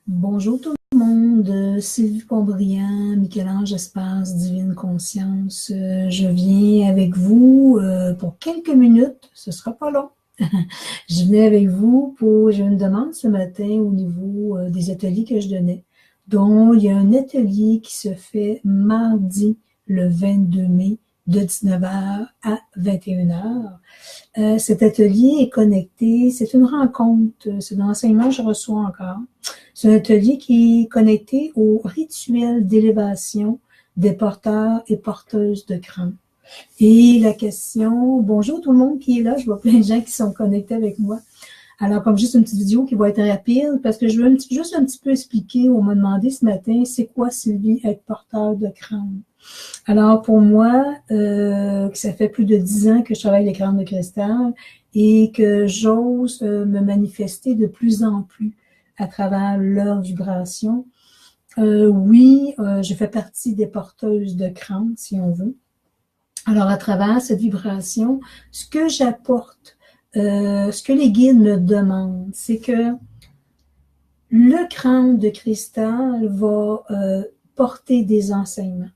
Bonjour tout le monde, Sylvie Combriand, Michel-Ange Espace, Divine Conscience. Je viens avec vous pour quelques minutes, ce sera pas long. Je venais avec vous j'ai une demande ce matin au niveau des ateliers que je donnais, dont il y a un atelier qui se fait mardi le 22 mai de 19h à 21h. Cet atelier est connecté, c'est une rencontre, c'est de l'enseignement que je reçois encore. C'est un atelier qui est connecté au rituel d'élévation des porteurs et porteuses de crâne. Et la question, bonjour tout le monde qui est là, je vois plein de gens qui sont connectés avec moi. Alors, comme juste une petite vidéo qui va être rapide, parce que je veux juste un petit peu expliquer, on m'a demandé ce matin, c'est quoi Sylvie, être porteur de crâne? Alors, pour moi, ça fait plus de 10 ans que je travaille les crânes de cristal et que j'ose me manifester de plus en plus à travers leur vibration. Oui, je fais partie des porteuses de crâne, si on veut. Alors, à travers cette vibration, ce que j'apporte, ce que les guides me demandent, c'est que le crâne de cristal va porter des enseignements.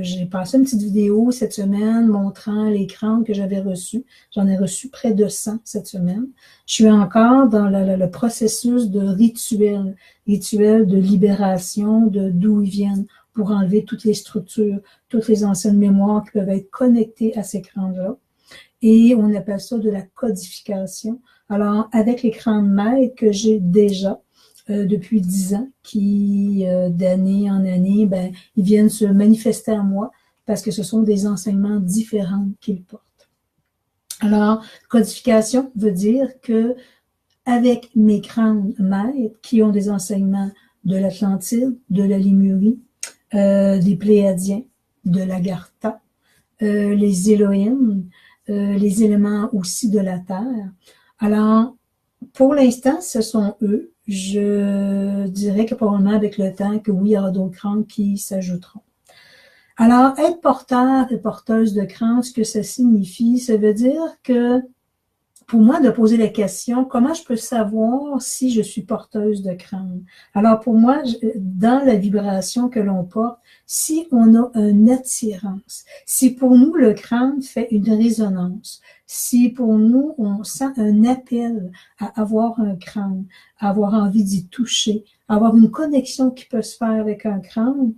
J'ai passé une petite vidéo cette semaine montrant les crânes que j'avais reçus. J'en ai reçu près de 100 cette semaine. Je suis encore dans le processus de rituel de libération de d'où ils viennent pour enlever toutes les structures, toutes les anciennes mémoires qui peuvent être connectées à ces crânes-là. Et on appelle ça de la codification. Alors, avec les crânes maîtres que j'ai déjà, depuis 10 ans, qui, d'année en année, ben, ils viennent se manifester à moi parce que ce sont des enseignements différents qu'ils portent. Alors, codification veut dire que avec mes crânes maîtres qui ont des enseignements de l'Atlantide, de la Lémurie, des Pléiadiens, de l'Agartha, les Elohim, les éléments aussi de la Terre. Alors, pour l'instant, ce sont eux. Je dirais que probablement avec le temps, que oui, il y aura d'autres crânes qui s'ajouteront. Alors, être porteur et porteuse de crâne, ce que ça signifie, ça veut dire que, pour moi, de poser la question, comment je peux savoir si je suis porteuse de crâne? Alors, pour moi, dans la vibration que l'on porte, si on a une attirance, si pour nous, le crâne fait une résonance, si pour nous, on sent un appel à avoir un crâne, à avoir envie d'y toucher, à avoir une connexion qui peut se faire avec un crâne,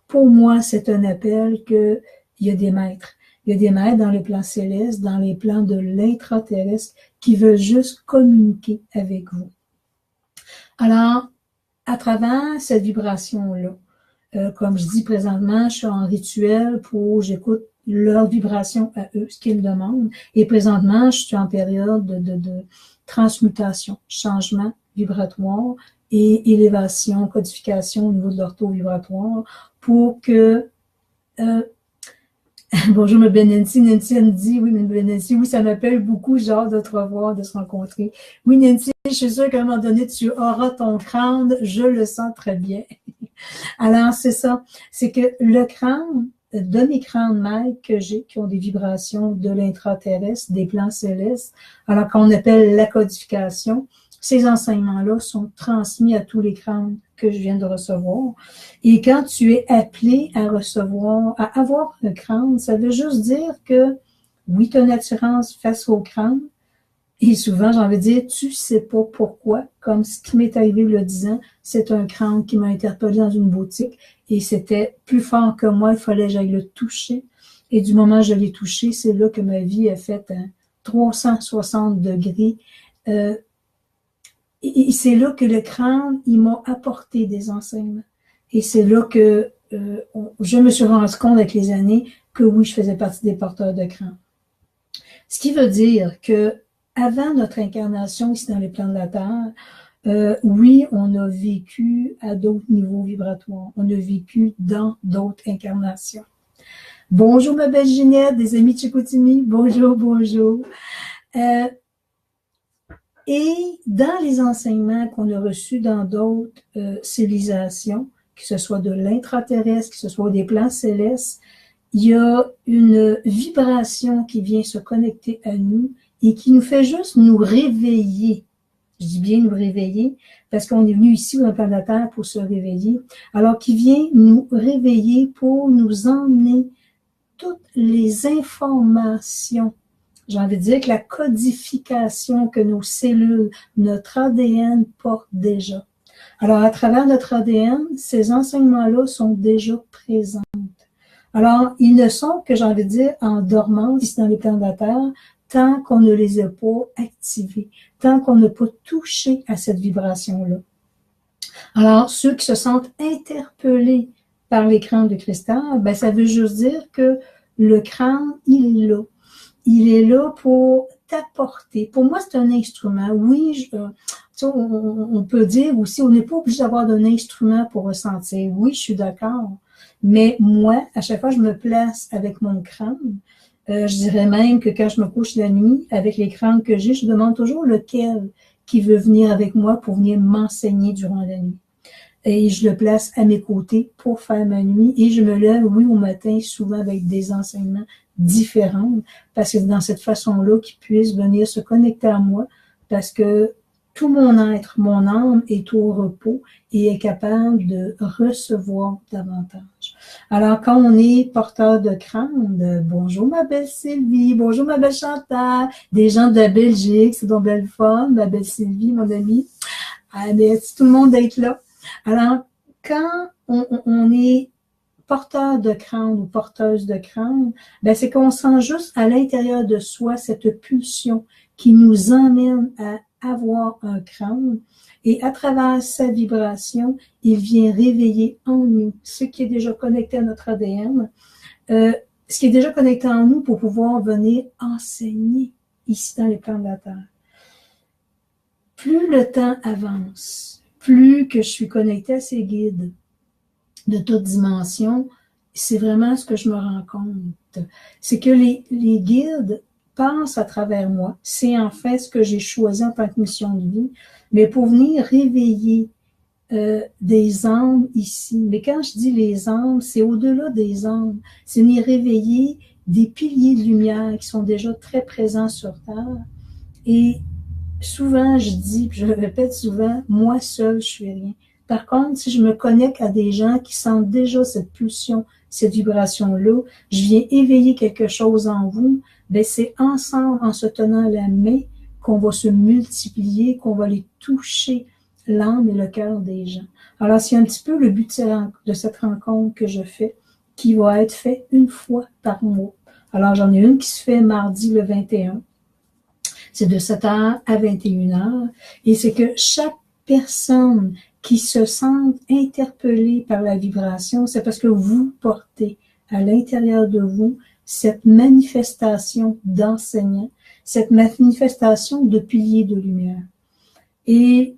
pour moi, c'est un appel qu'il y a des maîtres. Il y a des maîtres dans les plans célestes, dans les plans de l'intraterrestre, qui veulent juste communiquer avec vous. Alors, à travers cette vibration-là, comme je dis présentement, je suis en rituel j'écoute leur vibration à eux, ce qu'ils demandent. Et présentement, je suis en période de transmutation, changement vibratoire et élévation, codification au niveau de leur taux vibratoire pour que bonjour, ma belle Nancy. Nancy, elle me dit, oui, ma belle Nancy, oui, ça m'appelle beaucoup, genre de te revoir, de se rencontrer. Oui, Nancy, je suis sûre qu'à un moment donné, tu auras ton crâne, je le sens très bien. Alors, c'est ça, c'est que le crâne, de mes crânes maîtres que j'ai, qui ont des vibrations de l'intraterrestre, des plans célestes, alors qu'on appelle la codification, ces enseignements-là sont transmis à tous les crânes que je viens de recevoir. Et quand tu es appelé à recevoir, à avoir un crâne, ça veut juste dire que, oui, tu as une attirance face au crâne, et souvent, j'ai envie de dire, tu sais pas pourquoi, comme ce qui m'est arrivé il y a 10 ans, c'est un crâne qui m'a interpellé dans une boutique et c'était plus fort que moi, il fallait que j'aille le toucher. Et du moment où je l'ai touché, c'est là que ma vie a fait un 360 degrés. Et c'est là que le crâne, il m'a apporté des enseignements. Et c'est là que je me suis rendu compte avec les années que oui, je faisais partie des porteurs de crâne. Ce qui veut dire que avant notre incarnation ici dans les plans de la Terre, oui, on a vécu à d'autres niveaux vibratoires. On a vécu dans d'autres incarnations. Bonjour ma belle Ginette, des amis de Chicoutimi. Bonjour, bonjour. Et dans les enseignements qu'on a reçus dans d'autres civilisations, que ce soit de l'intraterrestre, que ce soit des plans célestes, il y a une vibration qui vient se connecter à nous et qui nous fait juste nous réveiller Je dis bien nous réveiller, parce qu'on est venu ici dans le plan de la Terre pour se réveiller. Alors, qui vient nous réveiller pour nous emmener toutes les informations. J'ai envie de dire que la codification que nos cellules, notre ADN porte déjà. Alors, à travers notre ADN, ces enseignements-là sont déjà présents. Alors, ils ne sont que, j'ai envie de dire, en dormance ici dans les plans de la Terre, tant qu'on ne les a pas activés, tant qu'on n'a pas touché à cette vibration-là. Alors, ceux qui se sentent interpellés par l'écran de cristal, ben, ça veut juste dire que le crâne, il est là. Il est là pour t'apporter. Pour moi, c'est un instrument. Oui, on peut dire aussi, on n'est pas obligé d'avoir d'un instrument pour ressentir. Oui, je suis d'accord. Mais moi, à chaque fois, je me place avec mon crâne. Je dirais même que quand je me couche la nuit, avec les crânes que j'ai, je demande toujours lequel qui veut venir avec moi pour venir m'enseigner durant la nuit. Et je le place à mes côtés pour faire ma nuit. Et je me lève, oui, au matin, souvent avec des enseignements différents, parce que c'est dans cette façon-là qu'ils puissent venir se connecter à moi, parce que tout mon être, mon âme est au repos et est capable de recevoir davantage. Alors, quand on est porteur de crâne, bonjour ma belle Sylvie, bonjour ma belle Chantal, des gens de la Belgique, c'est donc belle fun, ma belle Sylvie, mon amie. Ah, merci tout le monde d'être là. Alors, quand on est porteur de crâne ou porteuse de crâne, ben c'est qu'on sent juste à l'intérieur de soi cette pulsion qui nous emmène à avoir un crâne. Et à travers sa vibration, il vient réveiller en nous ce qui est déjà connecté à notre ADN, ce qui est déjà connecté en nous pour pouvoir venir enseigner ici dans les plans de la Terre. Plus le temps avance, plus que je suis connectée à ces guides de toute dimension, c'est vraiment ce que je me rends compte. C'est que les guides passent à travers moi. C'est en fait ce que j'ai choisi en tant que mission de vie, mais pour venir réveiller des âmes ici. Mais quand je dis les âmes, c'est au-delà des âmes. C'est venir réveiller des piliers de lumière qui sont déjà très présents sur Terre. Et souvent, je dis, puis je le répète souvent, moi seule, je suis rien. Par contre, si je me connecte à des gens qui sentent déjà cette pulsion, cette vibration-là, je viens éveiller quelque chose en vous, ben c'est ensemble, en se tenant la main, qu'on va se multiplier, qu'on va aller toucher l'âme et le cœur des gens. Alors, c'est un petit peu le but de cette rencontre que je fais, qui va être fait une fois par mois. Alors, j'en ai une qui se fait mardi le 21. C'est de 7h à 21h. Et c'est que chaque personne qui se sent interpellée par la vibration, c'est parce que vous portez à l'intérieur de vous cette manifestation d'enseignant, cette manifestation de pilier de lumière. Et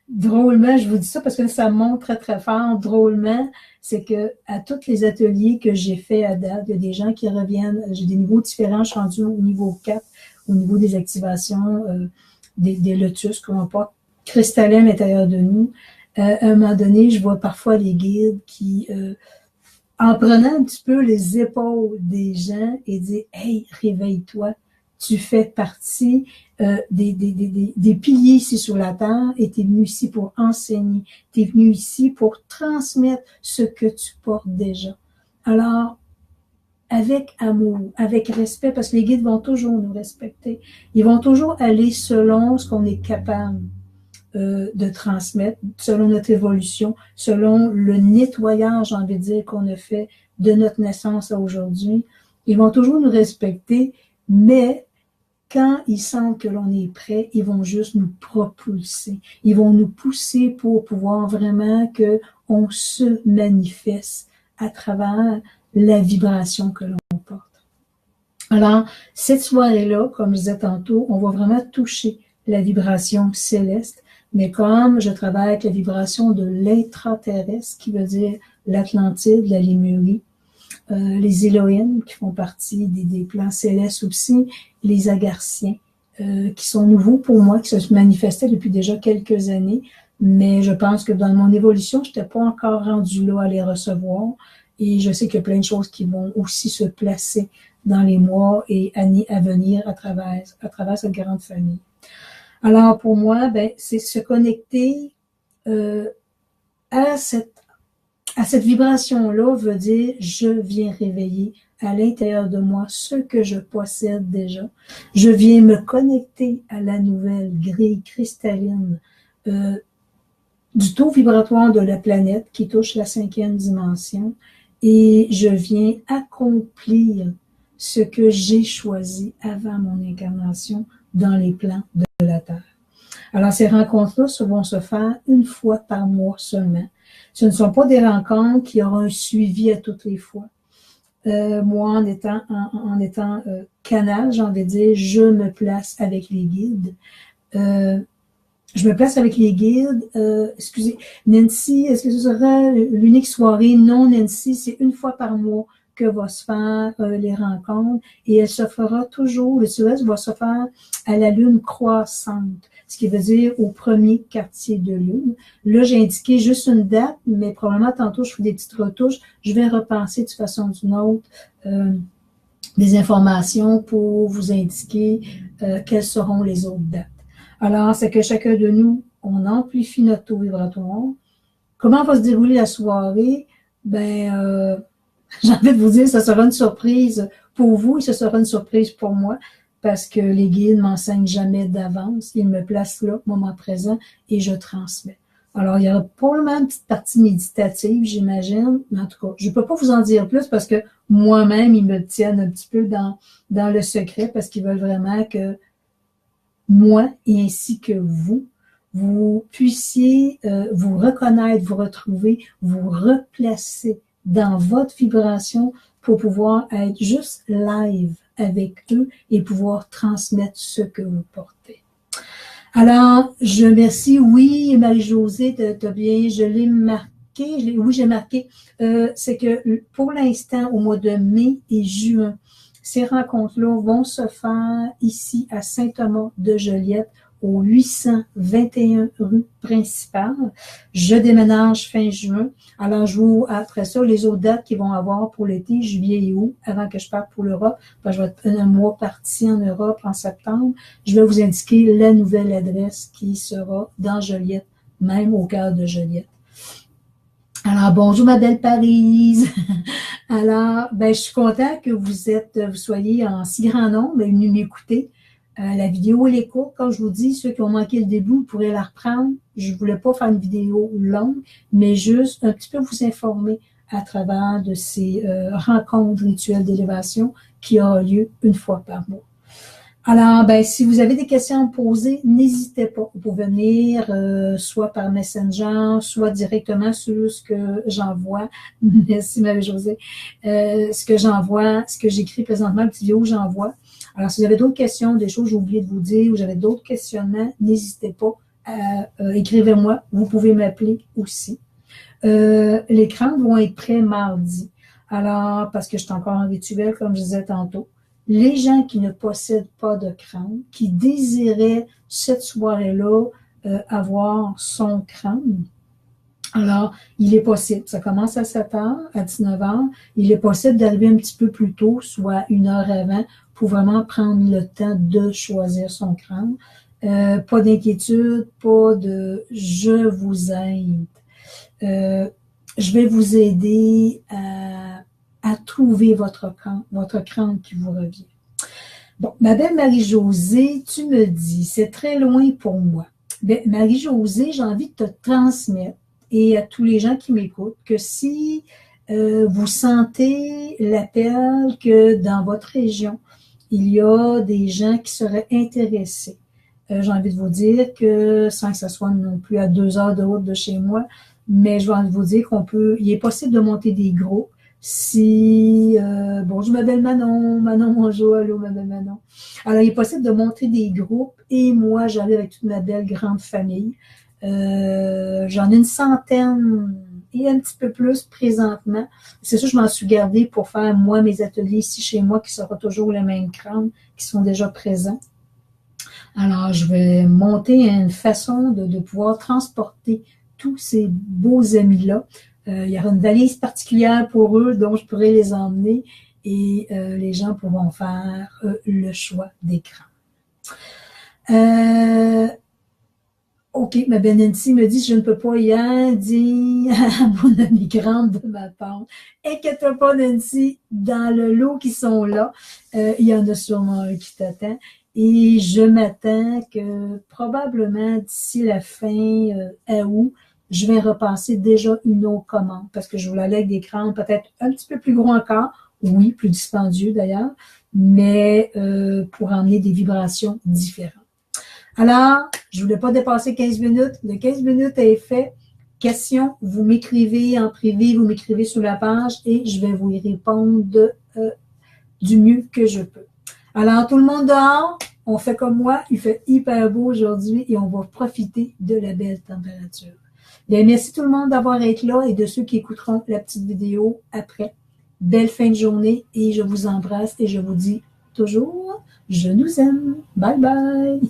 drôlement, je vous dis ça parce que ça montre très très fort, drôlement, c'est que à tous les ateliers que j'ai fait à date, il y a des gens qui reviennent, j'ai des niveaux différents, je suis rendue au niveau 4, au niveau des activations, des lotus qu'on porte cristallins à l'intérieur de nous. À un moment donné, je vois parfois les guides qui, en prenant un petit peu les épaules des gens et dire « Hey, réveille-toi, tu fais partie des piliers ici sur la Terre et tu es venu ici pour enseigner, tu es venu ici pour transmettre ce que tu portes déjà. » Alors, avec amour, avec respect, parce que les guides vont toujours nous respecter. Ils vont toujours aller selon ce qu'on est capable de transmettre, selon notre évolution, selon le nettoyage, j'ai envie de dire, qu'on a fait de notre naissance à aujourd'hui. Ils vont toujours nous respecter, mais quand ils sentent que l'on est prêt, ils vont juste nous propulser. Ils vont nous pousser pour pouvoir vraiment qu'on se manifeste à travers la vibration que l'on porte. Alors, cette soirée-là, comme je disais tantôt, on va vraiment toucher la vibration céleste, mais comme je travaille avec la vibration de l'intraterrestre, qui veut dire l'Atlantide, la Lémurie, les Élohim, qui font partie des plans célestes aussi, les Agarthiens, qui sont nouveaux pour moi, qui se manifestaient depuis déjà quelques années, mais je pense que dans mon évolution, je n'étais pas encore rendue là à les recevoir, et je sais qu'il y a plein de choses qui vont aussi se placer dans les mois et années à venir à travers cette grande famille. Alors, pour moi, ben, c'est se connecter euh, à cette vibration-là veut dire je viens réveiller à l'intérieur de moi ce que je possède déjà. Je viens me connecter à la nouvelle grille cristalline euh, du taux vibratoire de la planète qui touche la 5e dimension et je viens accomplir ce que j'ai choisi avant mon incarnation dans les plans de la Terre. Alors, ces rencontres-là vont se faire une fois par mois seulement. Ce ne sont pas des rencontres qui auront un suivi à toutes les fois. Moi, en étant canal, j'ai envie de dire, je me place avec les guides. Euh, je me place avec les guides. Excusez, Nancy, est-ce que ce sera l'unique soirée? Non, Nancy, c'est une fois par mois que va se faire les rencontres et elle se fera toujours, le SOS va se faire à la lune croissante, ce qui veut dire au premier quartier de lune. Là, j'ai indiqué juste une date, mais probablement tantôt, je ferai des petites retouches. Je vais repenser de façon ou d'une autre des informations pour vous indiquer quelles seront les autres dates. Alors, c'est que chacun de nous, on amplifie notre taux vibratoire. Comment va se dérouler la soirée? Ben, j'ai envie de vous dire, ce sera une surprise pour vous et ce sera une surprise pour moi parce que les guides ne m'enseignent jamais d'avance. Ils me placent là, moment présent, et je transmets. Alors, il y aura probablement une petite partie méditative, j'imagine. Mais en tout cas, je ne peux pas vous en dire plus parce que moi-même, ils me tiennent un petit peu dans le secret parce qu'ils veulent vraiment que moi et ainsi que vous puissiez vous reconnaître, vous retrouver, vous replacer dans votre vibration pour pouvoir être juste live avec eux et pouvoir transmettre ce que vous portez. Alors, je remercie, oui, Marie-Josée, t'as bien, je l'ai marqué, oui, j'ai marqué, c'est que pour l'instant, au mois de mai et juin, ces rencontres-là vont se faire ici à Saint-Thomas-de-Joliette, au 821 rue principale. Je déménage fin juin. Alors, je vous, après ça, les autres dates qu'ils vont avoir pour l'été, juillet et août, avant que je parte pour l'Europe, je vais être un mois parti en Europe en septembre. Je vais vous indiquer la nouvelle adresse qui sera dans Joliette, même au cœur de Joliette. Alors, bonjour ma belle Paris. Alors, ben, je suis contente que vous soyez en si grand nombre venus m'écouter. La vidéo, elle est courte. Comme je vous dis, ceux qui ont manqué le début, vous pourrez la reprendre. Je ne voulais pas faire une vidéo longue, mais juste un petit peu vous informer à travers de ces rencontres rituelles d'élévation qui auront lieu une fois par mois. Alors, ben, si vous avez des questions à me poser, n'hésitez pas. Vous pouvez venir soit par Messenger, soit directement sur ce que j'envoie. Merci Marie-Josée. Ce que j'envoie, ce que j'écris présentement, le petit vidéo que j'envoie. Alors, si vous avez d'autres questions, des choses que j'ai oublié de vous dire, ou j'avais d'autres questionnements, n'hésitez pas à écrivez-moi. Vous pouvez m'appeler aussi. Les crânes vont être prêts mardi. Alors, parce que je suis encore en rituel, comme je disais tantôt. Les gens qui ne possèdent pas de crâne, qui désiraient cette soirée-là avoir son crâne, alors, il est possible, ça commence à 7 h, à 19 h, il est possible d'arriver un petit peu plus tôt, soit 1 heure avant, pour vraiment prendre le temps de choisir son crâne. Pas d'inquiétude, pas de « je vous aide ». Je vais vous aider à trouver votre crâne qui vous revient. Bon, ma belle Marie-Josée, tu me dis, c'est très loin pour moi. Bien, Marie-Josée, j'ai envie de te transmettre et à tous les gens qui m'écoutent que si vous sentez l'appel que dans votre région, il y a des gens qui seraient intéressés, j'ai envie de vous dire que, sans que ce soit non plus à 2 heures de route de chez moi, mais je vais envie de vous dire il est possible de monter des groupes. Si, bonjour ma belle Manon, bonjour, allô ma belle Manon. Alors, il est possible de monter des groupes et moi, j'arrive avec toute ma belle grande famille. J'en ai une centaine et un petit peu plus présentement. C'est sûr, je m'en suis gardée pour faire, moi, mes ateliers ici chez moi, qui seront toujours les mêmes crânes qui sont déjà présents. Alors, je vais monter une façon de pouvoir transporter tous ces beaux amis-là. Il y aura une valise particulière pour eux dont je pourrai les emmener et les gens pourront faire le choix d'écran. Euh, OK, ma belle Nancy me dit, je ne peux pas y aller, dit à mon amie grande de ma part. Inquiète-toi pas, Nancy, dans le lot qui sont là, il y en a sûrement un qui t'attend. Et je m'attends que probablement d'ici la fin août, je vais repasser déjà une autre commande parce que je voulais aller avec des crânes peut-être un petit peu plus gros encore, oui, plus dispendieux d'ailleurs, mais pour emmener des vibrations différentes. Alors, je ne voulais pas dépasser 15 minutes. Le 15 minutes est fait. Question, vous m'écrivez en privé, vous m'écrivez sur la page et je vais vous y répondre du mieux que je peux. Alors, tout le monde dehors, on fait comme moi, il fait hyper beau aujourd'hui et on va profiter de la belle température. Bien, merci tout le monde d'avoir été là et de ceux qui écouteront la petite vidéo après. Belle fin de journée et je vous embrasse et je vous dis toujours, je nous aime. Bye bye!